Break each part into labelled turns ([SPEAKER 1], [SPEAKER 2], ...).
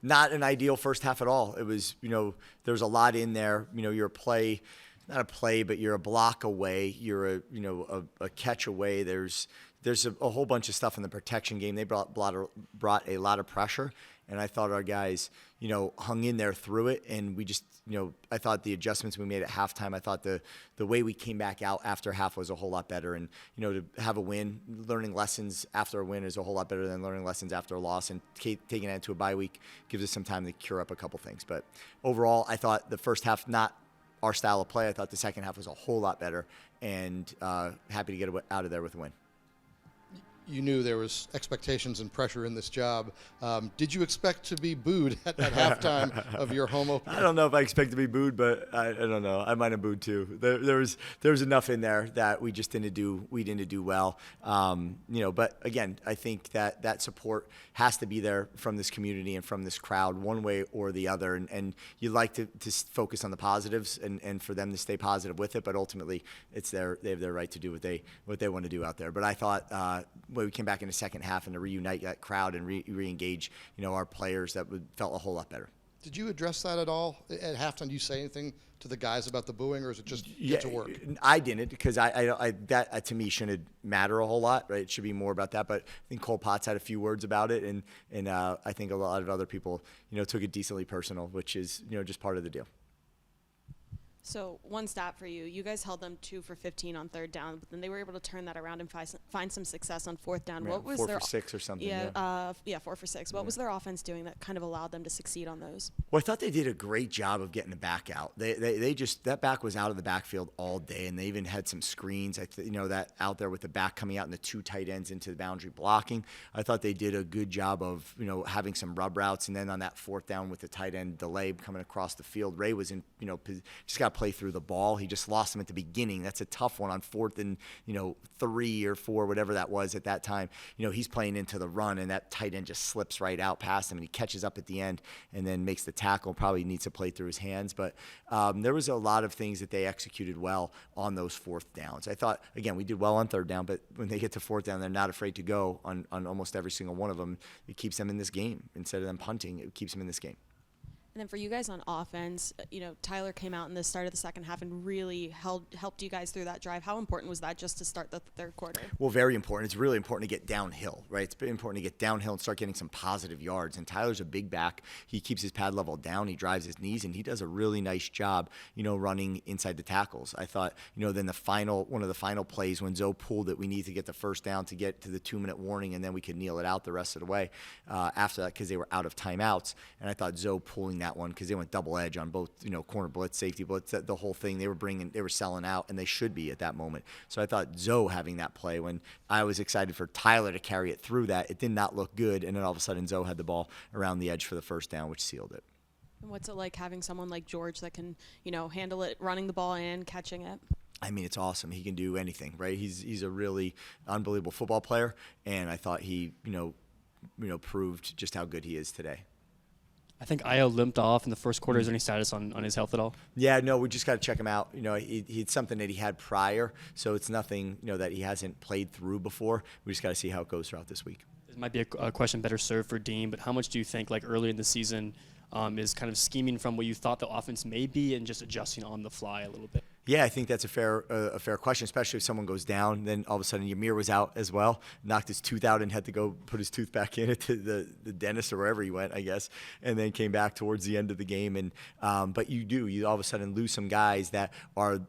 [SPEAKER 1] not an ideal first half at all. It was, there was a lot in there. You're not a play, but you're a block away. You're a catch away. There's a whole bunch of stuff in the protection game. They brought a lot of pressure, and I thought our guys, hung in there through it, and we just, I thought the adjustments we made at halftime, I thought the way we came back out after half was a whole lot better, and, to have a win, learning lessons after a win is a whole lot better than learning lessons after a loss, and taking it into a bye week gives us some time to cure up a couple things. But overall, I thought the first half, not our style of play. I thought the second half was a whole lot better, and happy to get out of there with a win.
[SPEAKER 2] You knew there was expectations and pressure in this job. Did you expect to be booed at halftime of your home opener?
[SPEAKER 1] I don't know if I expect to be booed, but I don't know. I might have booed too. There was enough in there that we just didn't do well. But again, I think that support has to be there from this community and from this crowd, one way or the other. And you like to focus on the positives and for them to stay positive with it. But ultimately, they have their right to do what they want to do out there. But I thought. When we came back in the second half and to reunite that crowd and re-engage, our players, felt a whole lot better.
[SPEAKER 2] Did you address that at all at halftime? Did you say anything to the guys about the booing, or is it just get to work?
[SPEAKER 1] I didn't, because that to me shouldn't matter a whole lot, right? It should be more about that. But I think Cole Potts had a few words about it, and I think a lot of other people, took it decently personal, which is, just part of the deal.
[SPEAKER 3] So one stat for you. You guys held them 2 for 15 on third down, but then they were able to turn that around and find some success on fourth down.
[SPEAKER 1] Yeah,
[SPEAKER 3] what was
[SPEAKER 1] 4 for 6 or something.
[SPEAKER 3] Yeah, 4 for 6. What was their offense doing that kind of allowed them to succeed on those?
[SPEAKER 1] Well, I thought they did a great job of getting the back out. They just, that back was out of the backfield all day, and they even had some screens. That out there with the back coming out and the 2 tight ends into the boundary blocking. I thought they did a good job of having some rub routes, and then on that fourth down with the tight end delay coming across the field, Ray was in just got play through the ball. He just lost him at the beginning. That's a tough one on 4th and 3 or 4, whatever that was at that time. He's playing into the run, and that tight end just slips right out past him, and he catches up at the end and then makes the tackle. Probably needs to play through his hands, but there was a lot of things that they executed well on those fourth downs. I thought, again, we did well on third down, but when they get to fourth down, they're not afraid to go on almost every single one of them. It keeps them in this game. Instead of them punting, it keeps them in this game.
[SPEAKER 3] And then for you guys on offense, Tyler came out in the start of the second half and really helped you guys through that drive. How important was that just to start the third quarter?
[SPEAKER 1] Well, very important. It's really important to get downhill, right? It's important to get downhill and start getting some positive yards. And Tyler's a big back. He keeps his pad level down. He drives his knees, and he does a really nice job, running inside the tackles. I thought, then one of the final plays when Zoe pulled it, we need to get the first down to get to the 2-minute warning, and then we could kneel it out the rest of the way after that, because they were out of timeouts. And I thought Zoe pulling that one, because they went double edge on both, corner blitz, safety blitz, the whole thing. They were selling out, and they should be at that moment. So I thought Zoe having that play, when I was excited for Tyler to carry it through that, it did not look good, and then all of a sudden Zoe had the ball around the edge for the first down, which sealed it.
[SPEAKER 3] And what's it like having someone like George that can, handle it, running the ball and catching it?
[SPEAKER 1] I mean, it's awesome. He can do anything, right? He's a really unbelievable football player, and I thought he, proved just how good he is today.
[SPEAKER 4] I think Io limped off in the first quarter. Is there any status on his health at all?
[SPEAKER 1] Yeah, no, we just got to check him out. It's something that he had prior, so it's nothing, that he hasn't played through before. We just got to see how it goes throughout this week.
[SPEAKER 4] This might be a question better served for Dean, but how much do you think, early in the season, is kind of scheming from what you thought the offense may be and just adjusting on the fly a little bit?
[SPEAKER 1] Yeah, I think that's a fair question, especially if someone goes down. Then all of a sudden Ymir was out as well, knocked his tooth out and had to go put his tooth back in to the dentist or wherever he went, I guess, and then came back towards the end of the game. And but you all of a sudden lose some guys that are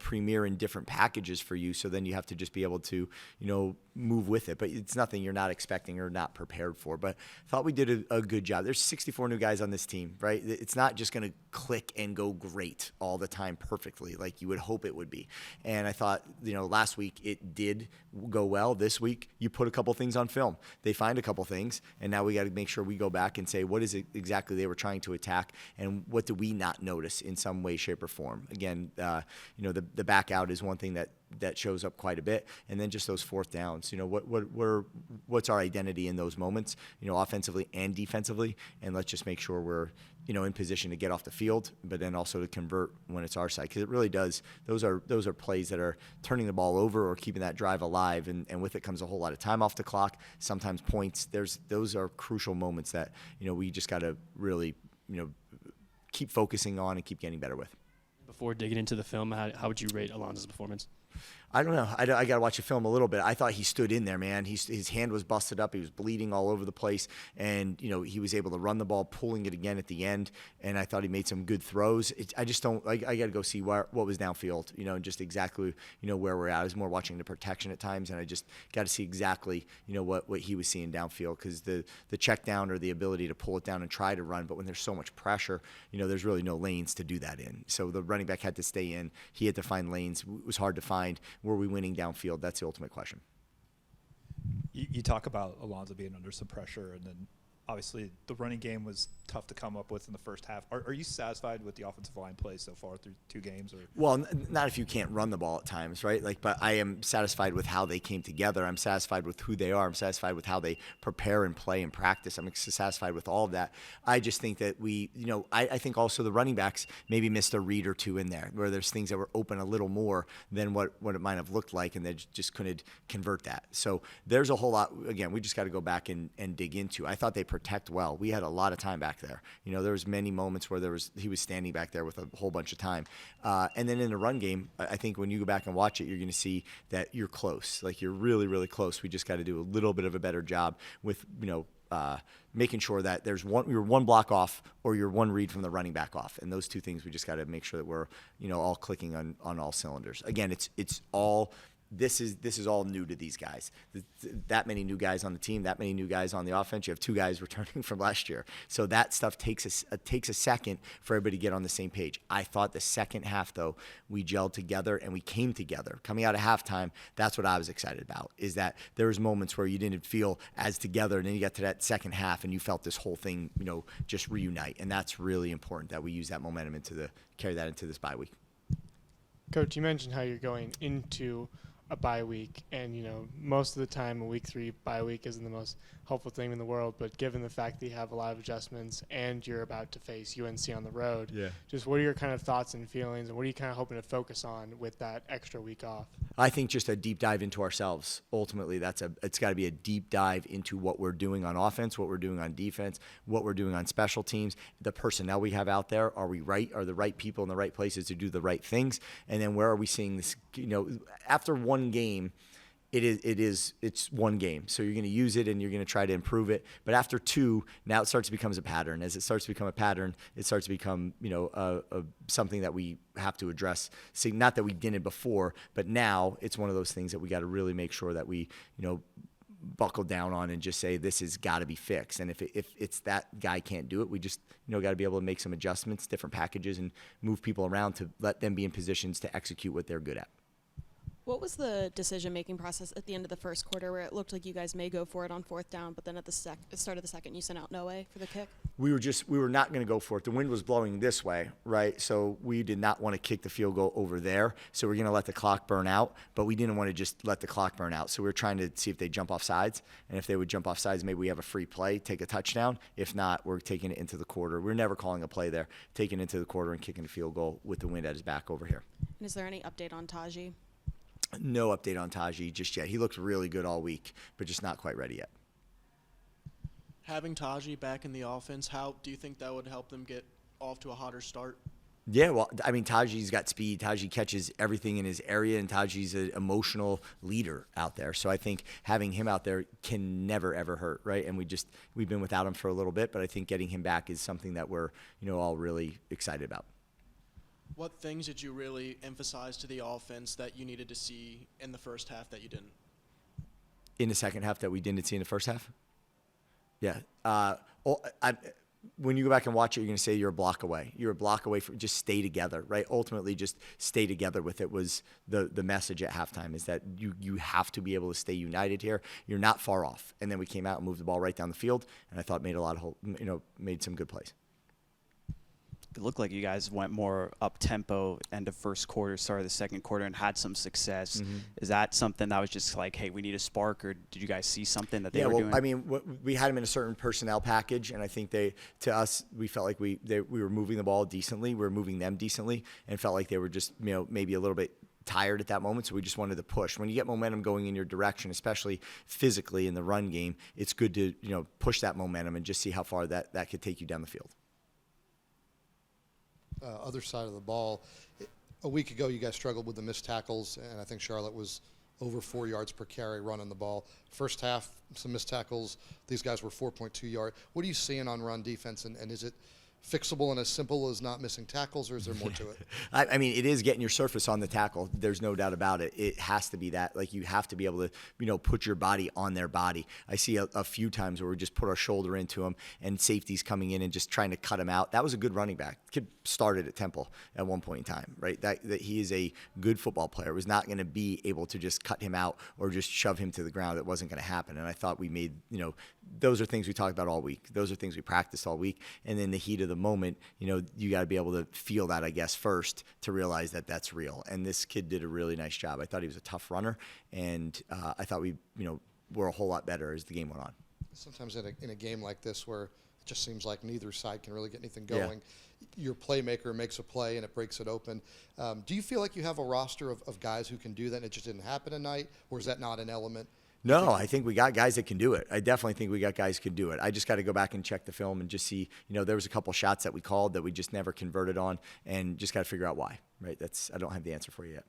[SPEAKER 1] premier in different packages for you. So then you have to just be able to move with it. But it's nothing you're not expecting or not prepared for. But I thought we did a good job. There's 64 new guys on this team, right? It's not just going to click and go great all the time perfectly like you would hope it would be. And I thought, last week it did go well. This week you put a couple things on film. They find a couple things, and now we got to make sure we go back and say, what is it exactly they were trying to attack, and what do we not notice in some way, shape, or form? Again, the back out is one thing that shows up quite a bit. And then just those fourth downs, what's our identity in those moments, offensively and defensively, and let's just make sure we're, in position to get off the field, but then also to convert when it's our side. Because it really does, those are plays that are turning the ball over or keeping that drive alive, and with it comes a whole lot of time off the clock, sometimes points. Those are crucial moments that, we just got to really, keep focusing on and keep getting better with.
[SPEAKER 4] Before digging into the film, how would you rate Alonzo's performance?
[SPEAKER 1] I don't know. I got to watch the film a little bit. I thought he stood in there, man. His hand was busted up. He was bleeding all over the place. And, he was able to run the ball, pulling it again at the end. And I thought he made some good throws. I just don't – I got to go see what was downfield, and just exactly, where we're at. I was more watching the protection at times, and I just got to see exactly, what he was seeing downfield, because the check down or the ability to pull it down and try to run, but when there's so much pressure, there's really no lanes to do that in. So the running back had to stay in. He had to find lanes. It was hard to find. Were we winning downfield? That's the ultimate question.
[SPEAKER 5] You talk about Alonzo being under some pressure, and then obviously the running game was tough to come up with in the first half. Are you satisfied with the offensive line play so far through 2 games? Or
[SPEAKER 1] Well, not if you can't run the ball at times, right? But I am satisfied with how they came together. I'm satisfied with who they are. I'm satisfied with how they prepare and play and practice. I'm satisfied with all of that. I just think that I think also the running backs maybe missed a read or two in there, where there's things that were open a little more than what it might have looked like, and they just couldn't convert that. So there's a whole lot. Again, we just got to go back and dig into. I thought they protect well. We had a lot of time back there. There was many moments where he was standing back there with a whole bunch of time. And then in the run game, I think when you go back and watch it, you're going to see that you're close. Like, you're really, really close. We just got to do a little bit of a better job with, making sure that you're one block off or you're one read from the running back off. And those two things, we just got to make sure that we're, all clicking on all cylinders. Again, it's all – This is all new to these guys. That many new guys on the team, that many new guys on the offense. You have 2 guys returning from last year. So that stuff takes a second for everybody to get on the same page. I thought the second half, though, we gelled together and we came together. Coming out of halftime, that's what I was excited about, is that there was moments where you didn't feel as together, and then you got to that second half and you felt this whole thing, just reunite. And that's really important, that we use that momentum carry that into this bye week.
[SPEAKER 6] Coach, you mentioned how you're going into a bye week, and most of the time a week 3 bye week isn't the most helpful thing in the world, but given the fact that you have a lot of adjustments and you're about to face UNC on the road, just what are your kind of thoughts and feelings, and what are you kind of hoping to focus on with that extra week off?
[SPEAKER 1] I think just a deep dive into ourselves. Ultimately, it's got to be a deep dive into what we're doing on offense, what we're doing on defense, what we're doing on special teams, the personnel we have out there. Are we right? Are the right people in the right places to do the right things? And then where are we seeing this? After one game, it's one game. So you're going to use it and you're going to try to improve it. But after 2, now it starts to become a pattern. As it starts to become a pattern, it starts to become, something that we have to address. See, not that we didn't before, but now it's one of those things that we got to really make sure that we, buckle down on and just say, this has got to be fixed. And if it's that guy can't do it, we just, got to be able to make some adjustments, different packages, and move people around to let them be in positions to execute what they're good at.
[SPEAKER 3] What was the decision-making process at the end of the first quarter, where it looked like you guys may go for it on 4th down, but then at the start of the second, you sent out Noe for the kick?
[SPEAKER 1] We were not going to go for it. The wind was blowing this way, right? So we did not want to kick the field goal over there. So we're going to let the clock burn out, but we didn't want to just let the clock burn out. So we were trying to see if they jump off sides, and if they would jump off sides, maybe we have a free play, take a touchdown. If not, we're taking it into the quarter. We're never calling a play there, taking it into the quarter and kicking the field goal with the wind at his back over here.
[SPEAKER 3] And is there any update on Taji?
[SPEAKER 1] No update on Taji just yet. He looked really good all week, but just not quite ready yet.
[SPEAKER 7] Having Taji back in the offense, how do you think that would help them get off to a hotter start?
[SPEAKER 1] Yeah, well, I mean, Taji's got speed. Taji catches everything in his area, and Taji's an emotional leader out there. So I think having him out there can never, ever hurt, right? And we've been without him for a little bit, but I think getting him back is something that we're, all really excited about.
[SPEAKER 7] What things did you really emphasize to the offense that you needed to see in the first half that you didn't?
[SPEAKER 1] In the second half that we didn't see in the first half? Yeah. When you go back and watch it, you're going to say you're a block away. You're a block away from just stay together, right? Ultimately, just stay together with it was the message at halftime, is that you have to be able to stay united here. You're not far off. And then we came out and moved the ball right down the field, and I thought made some good plays.
[SPEAKER 8] it looked like you guys went more up tempo end of first quarter, start of the second quarter, and had some success. Is that something that was just like, hey, we need a spark, or did you guys see something that they were doing?
[SPEAKER 1] I mean, we had them in a certain personnel package, and I think we felt like we were moving the ball decently, we were moving them decently, and felt like they were just maybe a little bit tired at that moment, so we just wanted to push. When you get momentum going in your direction, especially physically in the run game, it's good to push that momentum and just see how far that could take you down the field.
[SPEAKER 2] Other side of the ball, a week ago you guys struggled with the missed tackles, and I think Charlotte was over 4 yards per carry running the ball. First half, some missed tackles. These guys were 4.2 yards. What are you seeing on run defense, and is it fixable and as simple as not missing tackles, or is there more to it?
[SPEAKER 1] I mean, it is getting your surface on the tackle. There's no doubt about it. It has to be that. Like, you have to be able to, put your body on their body. I see a few times where we just put our shoulder into them, and safety's coming in and just trying to cut him out. That was a good running back. Kid started at Temple at one point in time, right? That he is a good football player. It was not going to be able to just cut him out or just shove him to the ground. It wasn't going to happen. And I thought we made, those are things we talked about all week. Those are things we practiced all week. And then the heat of the moment, you got to be able to feel that, I guess, first to realize that that's real. And this kid did a really nice job. I thought he was a tough runner, and I thought we, were a whole lot better as the game went on.
[SPEAKER 2] Sometimes in a game like this where it just seems like neither side can really get anything going, your playmaker makes a play and it breaks it open. Do you feel like you have a roster of guys who can do that and it just didn't happen tonight, or is that not an element?
[SPEAKER 1] No, I think we got guys that can do it. I definitely think we got guys who can do it. I just got to go back and check the film and just see, there was a couple shots that we called that we just never converted on, and just got to figure out why, right? I don't have the answer for you yet.